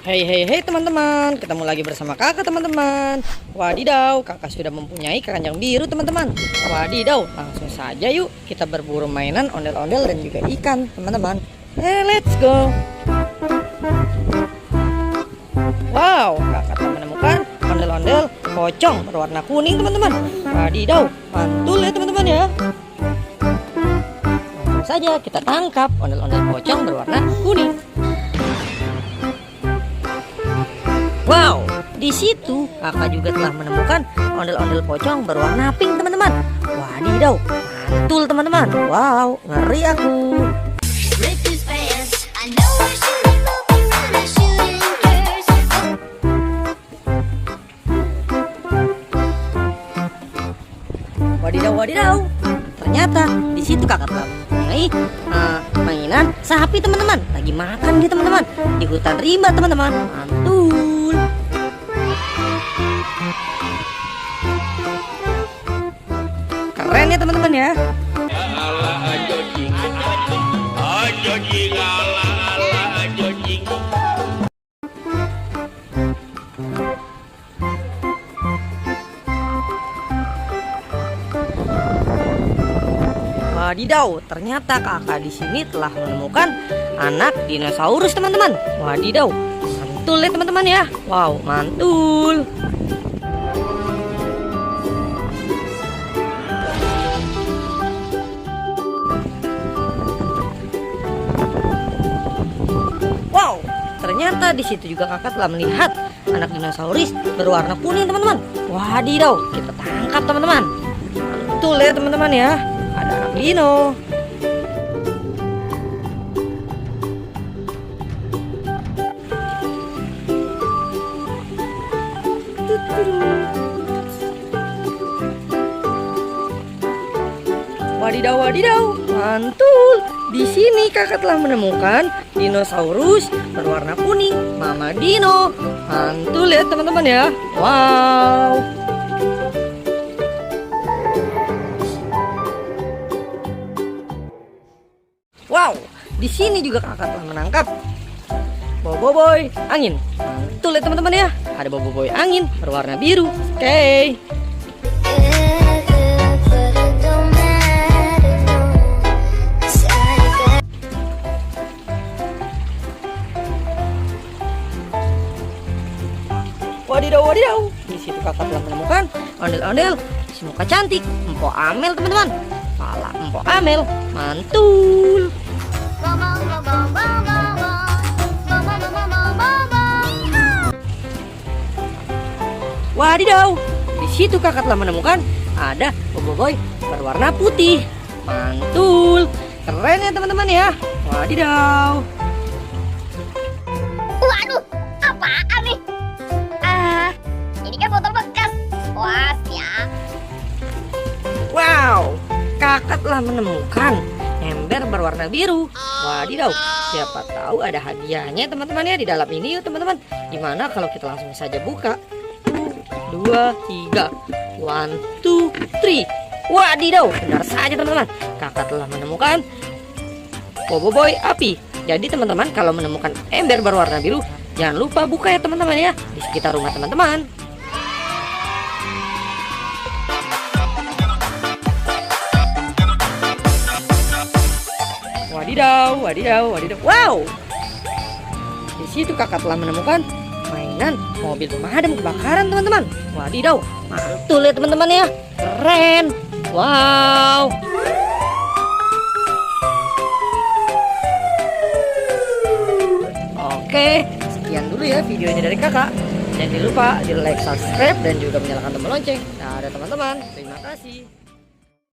Hei teman-teman, ketemu lagi bersama kakak teman-teman. Wadidaw, kakak sudah mempunyai keranjang biru teman-teman. Wadidaw, langsung saja yuk kita berburu mainan ondel-ondel dan juga ikan teman-teman. Let's go. Wow, kakak telah menemukan ondel-ondel pocong berwarna kuning teman-teman. Wadidaw, mantul ya teman-teman ya. Langsung saja kita tangkap ondel-ondel pocong berwarna kuning. Wow, di situ kakak juga telah menemukan ondel-ondel pocong berwarna pink teman-teman. Wadidaw, mantul teman-teman. Wow, ngeri aku. Wadidaw. Ternyata di situ kakak telah mempunyai mainan sapi teman-teman. Lagi makan dia teman-teman di hutan rimba teman-teman. Mantul. Keren ya teman-teman ya. Wadidaw, ternyata kakak di sini telah menemukan anak dinosaurus teman-teman. Wadidaw, mantul ya teman-teman ya. Wow, mantul. Wow, ternyata di situ juga kakak telah melihat anak dinosaurus berwarna kuning teman-teman. Wadidaw, kita tangkap teman-teman. Mantul ya teman-teman ya. Ada anak dino. Wadidaw, mantul. Di sini kakak telah menemukan dinosaurus berwarna kuning, Mama Dino. Mantul ya teman-teman ya. Wow. Wow, di sini juga kakak telah menangkap boboiboy angin. Mantul ya teman-teman ya. Ada boboiboy angin berwarna biru. Oke. Wadidaw. Di situ kakak telah menemukan ondel-ondel si muka cantik, Empok Amel teman-teman. Kepala Empok Amel, mantul. Wadidaw, di situ kakak telah menemukan ada boboiboy berwarna putih. Mantul, keren ya teman-teman ya. Wadidaw. Waduh, apaan nih? Ini kan botol bekas. Wah, ya. Wow, kakak telah menemukan ember berwarna biru. Wadidaw, siapa tahu ada hadiahnya teman-teman ya di dalam ini yuk teman-teman. Gimana kalau kita langsung saja buka? 2, 3, 1, 2, 3. Wadidaw, benar saja teman-teman. Kakak telah menemukan boboiboy api. Jadi teman-teman kalau menemukan ember berwarna biru, jangan lupa buka ya teman-teman ya di sekitar rumah teman-teman. Wadidaw. Wow. Di situ kakak telah menemukan mainan mobil pemadam kebakaran teman-teman. Wadidaw, mantul ya teman-teman ya. Keren. Wow. Oke, sekian dulu ya videonya dari kakak. Jangan lupa di like, subscribe dan juga menyalakan tombol lonceng. Nah, ada teman-teman. Terima kasih.